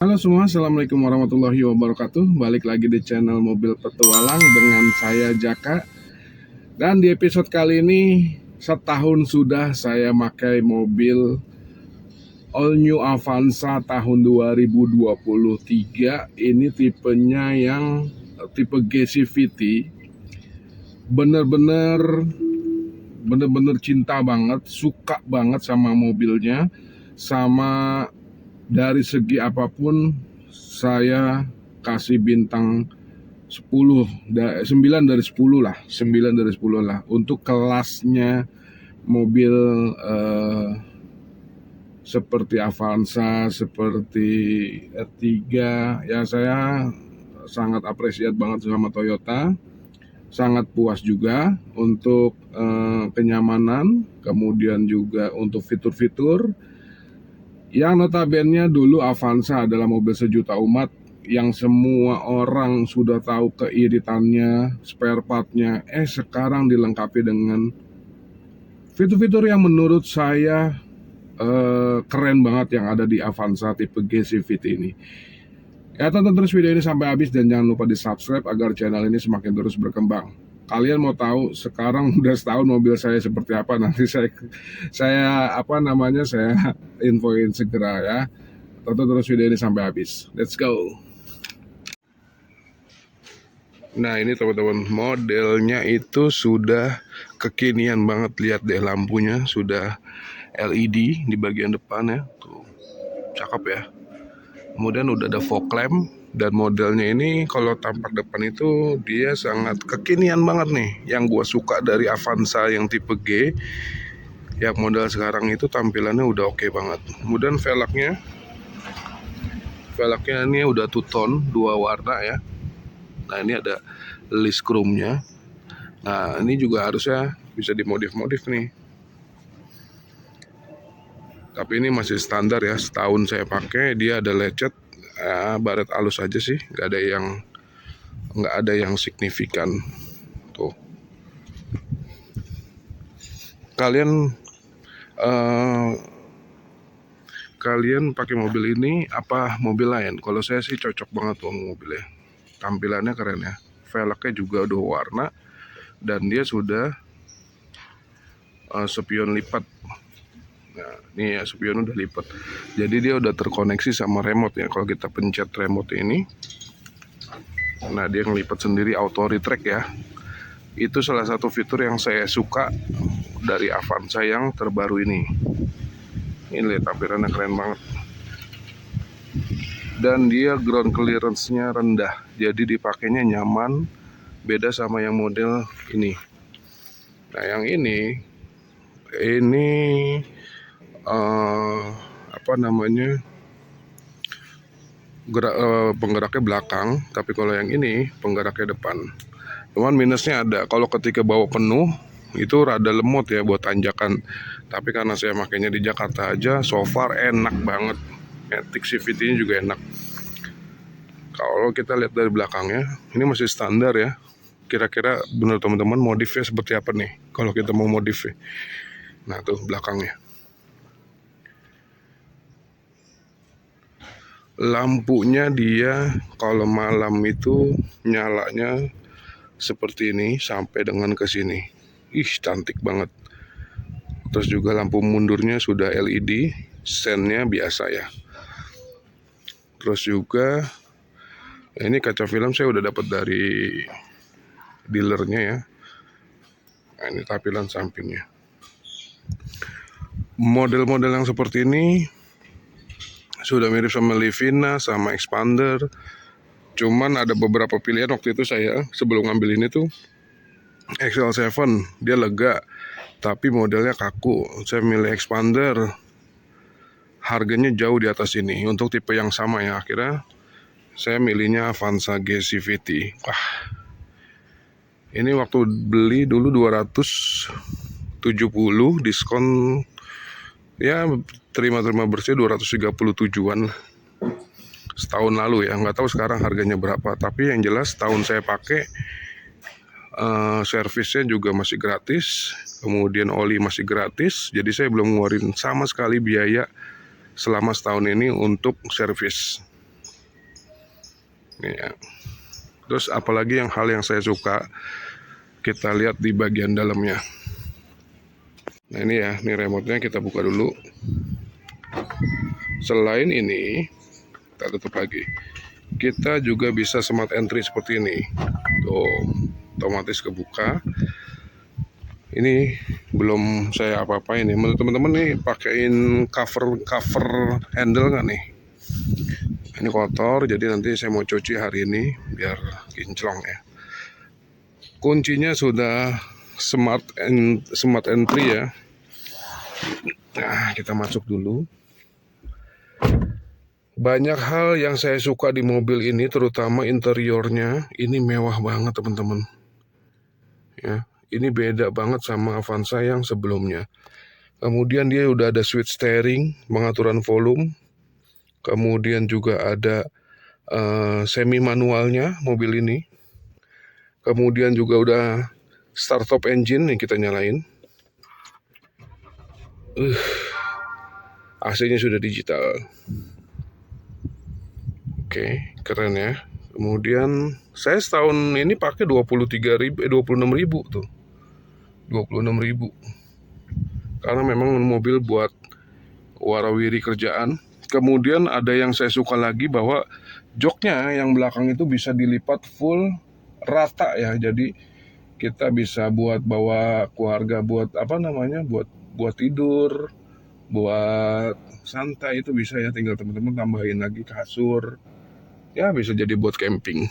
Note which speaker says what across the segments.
Speaker 1: Halo semua, Assalamualaikum warahmatullahi wabarakatuh. Balik lagi di channel Mobil Petualang dengan saya Jaka. Dan di episode kali ini, setahun sudah saya pakai mobil All New Avanza tahun 2023. Ini tipenya yang tipe G CVT. Bener-bener cinta banget, suka banget sama mobilnya. Sama dari segi apapun saya kasih bintang 9 dari 10 lah, 9 dari 10 lah untuk kelasnya mobil seperti Avanza, seperti R3 ya. Saya sangat apresiat banget sama Toyota, sangat puas juga untuk kenyamanan, kemudian juga untuk fitur-fitur yang notabene dulu Avanza adalah mobil sejuta umat yang semua orang sudah tahu keiritannya, spare partnya. Sekarang dilengkapi dengan fitur-fitur yang menurut saya keren banget yang ada di Avanza tipe G CVT ini. Ya, tonton terus video ini sampai habis dan jangan lupa di subscribe agar channel ini semakin terus berkembang. Kalian mau tahu sekarang udah setahun mobil saya seperti apa? Nanti saya infoin segera ya. Tonton terus video ini sampai habis. Let's go. Nah, ini teman-teman, modelnya itu sudah kekinian banget. Lihat deh, lampunya sudah LED di bagian depan ya. Tuh, cakep ya. Kemudian udah ada fog lamp. Dan modelnya ini kalau tampak depan itu dia sangat kekinian banget nih. Yang gua suka dari Avanza yang tipe G, yang model sekarang itu tampilannya udah oke banget. Kemudian velgnya ini udah two tone, 2 warna ya. Nah, ini ada list chrome-nya. Nah, ini juga harusnya bisa dimodif-modif nih. Tapi ini masih standar ya, setahun saya pakai. Dia ada lecet, baret halus aja sih, nggak ada yang signifikan. Tuh, kalian pakai mobil ini apa mobil lain? Kalau saya sih cocok banget tuh mobilnya. Tampilannya keren ya. Velgnya juga udah warna dan dia sudah spion lipat. Nah, ini ya, spion udah lipat. Jadi dia udah terkoneksi sama remote ya. Kalau kita pencet remote ini, nah dia ngelipat sendiri, auto retract ya. Itu salah satu fitur yang saya suka dari Avanza yang terbaru ini. Ini lihat tampilannya keren banget. Dan dia ground clearance-nya rendah, jadi dipakainya nyaman, beda sama yang model ini. Nah, yang ini penggeraknya belakang, tapi kalau yang ini penggeraknya depan. Cuman minusnya ada, kalau ketika bawa penuh itu rada lemot ya buat tanjakan. Tapi karena saya makainya di Jakarta aja, so far enak banget. Matic CVT-nya juga enak. Kalau kita lihat dari belakangnya, ini masih standar ya. Kira-kira benar teman-teman, modifnya seperti apa nih kalau kita mau modifnya. Nah, tuh belakangnya. Lampunya dia kalau malam itu nyalanya seperti ini sampai dengan ke sini. Cantik banget. Terus juga lampu mundurnya sudah LED, sennya biasa ya. Terus juga ini kaca film saya udah dapat dari dealernya ya. Nah, ini tampilan sampingnya. Model-model yang seperti ini sudah mirip sama Livina, sama Expander. Cuman ada beberapa pilihan waktu itu saya sebelum ngambil ini tuh XL7, dia lega tapi modelnya kaku. Saya milih Expander, harganya jauh di atas ini untuk tipe yang sama ya. Akhirnya saya milihnya Avanza G CVT. Wah, ini waktu beli dulu 270, diskon ya, terima bersih 237-an setahun lalu ya. Nggak tahu sekarang harganya berapa, tapi yang jelas tahun saya pakai servisnya juga masih gratis, kemudian oli masih gratis. Jadi saya belum ngeluarin sama sekali biaya selama setahun ini untuk servis. Nih ya. Terus apalagi hal yang saya suka, kita lihat di bagian dalamnya. Nah ini ya, ini remote-nya kita buka dulu. Selain ini, kita tutup lagi. Kita juga bisa smart entry seperti ini. Tuh, otomatis kebuka. Ini belum saya apa-apain nih. Menurut teman-teman nih, pakein cover handle nggak nih? Ini kotor, jadi nanti saya mau cuci hari ini biar kinclong ya. Kuncinya sudah smart entry ya. Nah, kita masuk dulu. Banyak hal yang saya suka di mobil ini, terutama interiornya. Ini mewah banget teman-teman. Ya, ini beda banget sama Avanza yang sebelumnya. Kemudian dia udah ada switch steering, pengaturan volume. Kemudian juga ada semi manualnya mobil ini. Kemudian juga udah start top engine nih, kita nyalain. AC-nya sudah digital. Oke, keren ya. Kemudian saya setahun ini pakai 26.000 tuh. 26.000. Karena memang mobil buat warawiri kerjaan. Kemudian ada yang saya suka lagi bahwa joknya yang belakang itu bisa dilipat full rata ya. Jadi kita bisa buat bawa keluarga, buat apa namanya, buat tidur, buat santai itu bisa ya. Tinggal teman-teman tambahin lagi kasur. Ya bisa jadi buat camping.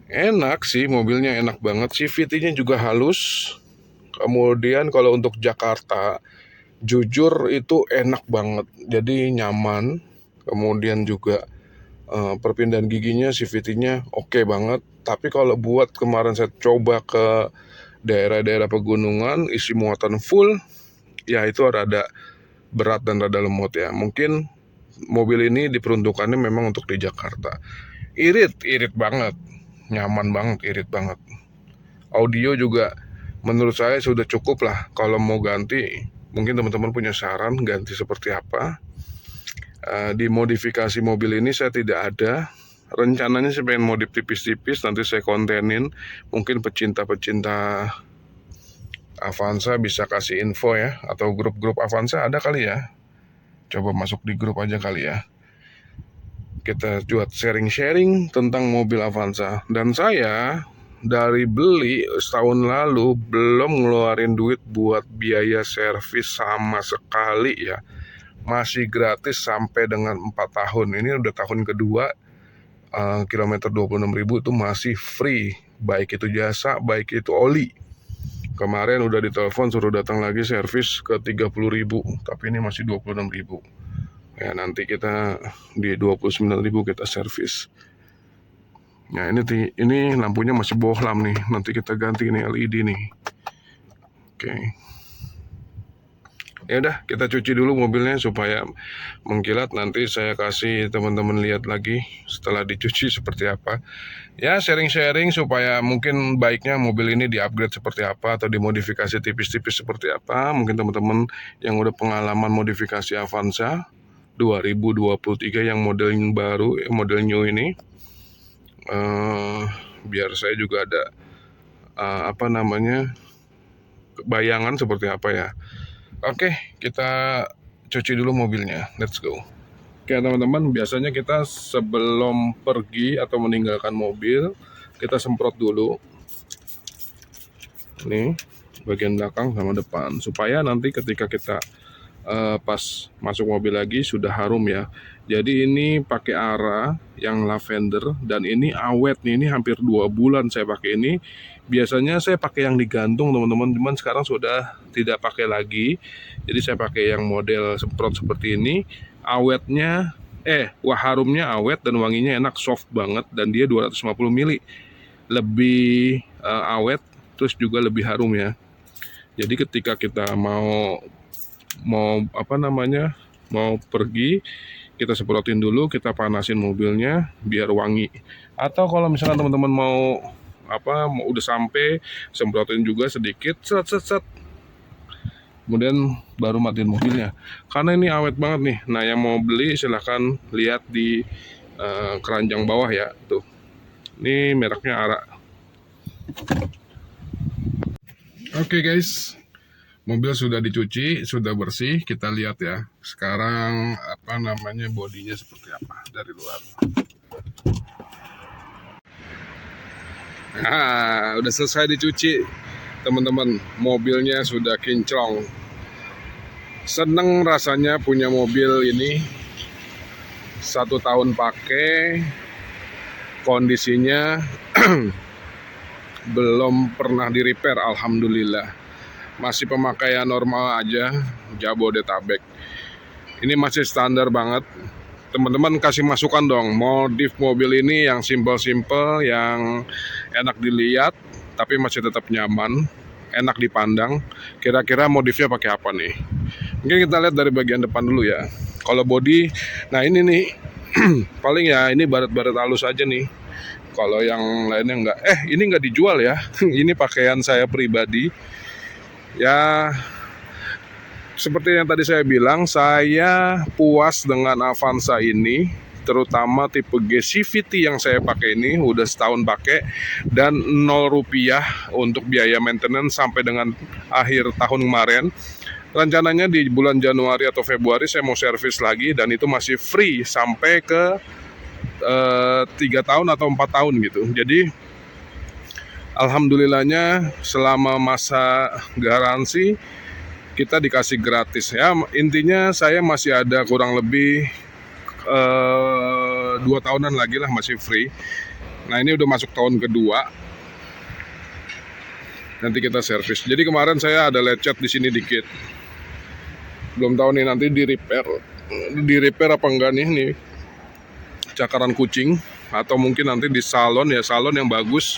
Speaker 1: Enak sih, mobilnya enak banget. CVT-nya juga halus. Kemudian kalau untuk Jakarta, jujur itu enak banget. Jadi nyaman. Kemudian juga perpindahan giginya, CVT-nya oke banget. Tapi kalau buat kemarin saya coba ke daerah-daerah pegunungan, isi muatan full, ya itu rada berat dan rada lemot ya. Mungkin mobil ini diperuntukannya memang untuk di Jakarta. Irit banget. Nyaman banget, irit banget. Audio juga menurut saya sudah cukup lah. Kalau mau ganti, mungkin teman-teman punya saran ganti seperti apa. Di modifikasi mobil ini saya tidak ada. Rencananya saya pengen modif tipis-tipis, nanti saya kontenin. Mungkin pecinta-pecinta Avanza bisa kasih info ya. Atau grup-grup Avanza ada kali ya. Coba masuk di grup aja kali ya. Kita buat sharing-sharing tentang mobil Avanza. Dan saya dari beli setahun lalu belum ngeluarin duit buat biaya servis sama sekali ya. Masih gratis sampai dengan 4 tahun. Ini udah tahun kedua, kilometer 26.000 itu masih free. Baik itu jasa, baik itu oli. Kemarin udah ditelepon suruh datang lagi servis ke 30.000, tapi ini masih 26.000. Ya nanti kita di 29.000 kita servis. Nah ini lampunya masih bohlam nih. Nanti kita ganti ini LED nih. Oke. Ya udah, kita cuci dulu mobilnya supaya mengkilat. Nanti saya kasih teman-teman lihat lagi setelah dicuci seperti apa. Ya sharing-sharing supaya mungkin baiknya mobil ini di-upgrade seperti apa atau dimodifikasi tipis-tipis seperti apa. Mungkin teman-teman yang udah pengalaman modifikasi Avanza 2023 yang model baru, model new ini, biar saya juga ada bayangan seperti apa ya. Oke, kita cuci dulu mobilnya. Let's go. Oke teman-teman, biasanya kita sebelum pergi atau meninggalkan mobil, kita semprot dulu. Nih, bagian belakang sama depan. Supaya nanti ketika kita pas masuk mobil lagi sudah harum ya. Jadi ini pakai Ara yang lavender dan ini awet nih. Ini hampir 2 bulan saya pakai ini. Biasanya saya pakai yang digantung teman-teman, cuman sekarang sudah tidak pakai lagi. Jadi saya pakai yang model semprot seperti ini. Awetnya harumnya awet dan wanginya enak, soft banget, dan dia 250 ml. Lebih awet, terus juga lebih harum ya. Jadi ketika kita mau pergi, kita semprotin dulu, kita panasin mobilnya biar wangi. Atau kalau misalkan teman-teman mau udah sampai, semprotin juga sedikit, set. Kemudian baru matiin mobilnya. Karena ini awet banget nih. Nah, yang mau beli silahkan lihat di keranjang bawah ya. Tuh, ini mereknya Ara. Oke guys, mobil sudah dicuci, sudah bersih. Kita lihat ya. Sekarang bodinya seperti apa dari luar. Nah, udah selesai dicuci, teman-teman. Mobilnya sudah kinclong. Seneng rasanya punya mobil ini. 1 tahun pakai, kondisinya belum pernah di repair, alhamdulillah. Masih pemakaian normal aja, Jabodetabek. Ini masih standar banget. Teman-teman kasih masukan dong, modif mobil ini yang simple-simple, yang enak dilihat tapi masih tetap nyaman, enak dipandang. Kira-kira modifnya pakai apa nih? Mungkin kita lihat dari bagian depan dulu ya. Kalau body, nah ini nih paling ya ini baret-baret halus aja nih. Kalau yang lainnya enggak. Ini enggak dijual ya. Ini pakaian saya pribadi. Ya, seperti yang tadi saya bilang, saya puas dengan Avanza ini, terutama tipe G CVT yang saya pakai ini. Udah setahun pakai dan 0 rupiah untuk biaya maintenance sampai dengan akhir tahun kemarin. Rencananya di bulan Januari atau Februari saya mau servis lagi, dan itu masih free sampai ke 3 tahun atau 4 tahun gitu. Jadi alhamdulillahnya selama masa garansi kita dikasih gratis ya. Intinya saya masih ada kurang lebih 2 tahunan lagi lah masih free. Nah, ini udah masuk tahun kedua. Nanti kita servis. Jadi kemarin saya ada lecet di sini dikit. Belum tahu nih nanti di repair apa enggak nih cakaran kucing, atau mungkin nanti di salon ya, salon yang bagus.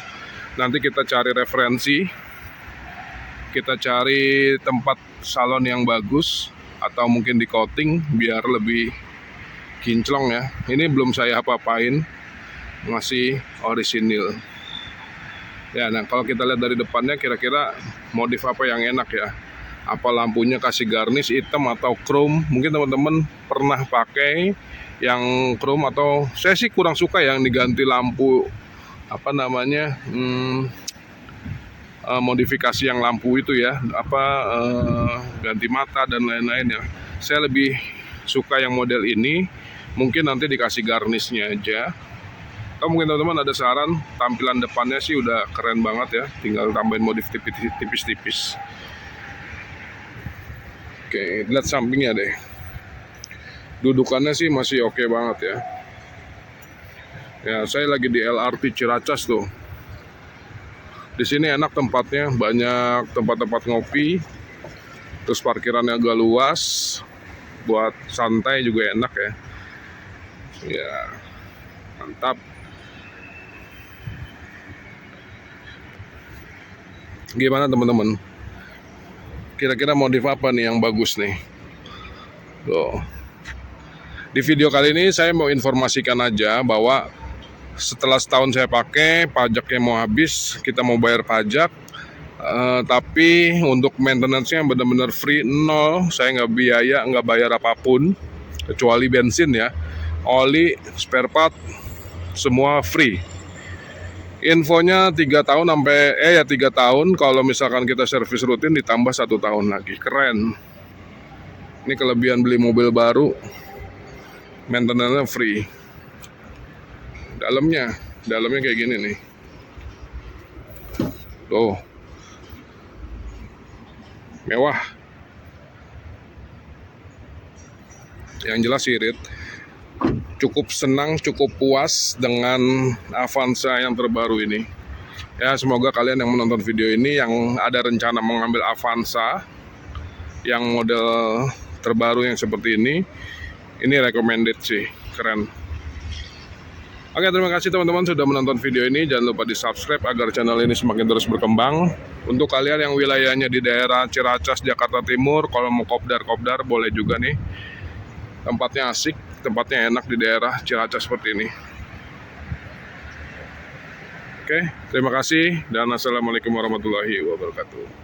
Speaker 1: Nanti kita cari referensi, kita cari tempat salon yang bagus, atau mungkin di coating biar lebih kinclong ya. Ini belum saya apa-apain, masih orisinil ya. Nah, kalau kita lihat dari depannya, kira-kira modif apa yang enak ya. Apa lampunya kasih garnish hitam atau chrome? Mungkin teman-teman pernah pakai yang chrome, atau saya sih kurang suka yang diganti lampu modifikasi yang lampu itu ya, ganti mata dan lain-lain ya. Saya lebih suka yang model ini. Mungkin nanti dikasih garnishnya aja, atau mungkin teman-teman ada saran. Tampilan depannya sih udah keren banget ya, tinggal tambahin modif tipis-tipis. Oke, lihat sampingnya deh. Dudukannya sih masih oke banget ya. Ya, saya lagi di LRT Ciracas tuh. Di sini enak tempatnya, banyak tempat-tempat ngopi. Terus parkirannya agak luas, buat santai juga enak ya. Ya, mantap. Gimana teman-teman? Kira-kira modif apa nih yang bagus nih? Tuh. Di video kali ini saya mau informasikan aja bahwa setelah setahun saya pakai, pajaknya mau habis, kita mau bayar pajak, tapi untuk maintenance-nya benar-benar free, nol. Saya nggak bayar apapun kecuali bensin ya, oli, spare part, semua free. Infonya 3 tahun sampai 3 tahun. Kalau misalkan kita servis rutin ditambah 1 tahun lagi. Keren. Ini kelebihan beli mobil baru, maintenance free. Dalamnya kayak gini nih. Tuh. Mewah. Yang jelas irit. Cukup senang, cukup puas dengan Avanza yang terbaru ini. Ya, semoga kalian yang menonton video ini yang ada rencana mengambil Avanza yang model terbaru yang seperti ini recommended sih, keren. Oke, terima kasih teman-teman sudah menonton video ini. Jangan lupa di subscribe agar channel ini semakin terus berkembang. Untuk kalian yang wilayahnya di daerah Ciracas, Jakarta Timur, kalau mau kopdar boleh juga nih. Tempatnya asik, tempatnya enak di daerah Ciracas seperti ini. Oke, terima kasih dan assalamualaikum warahmatullahi wabarakatuh.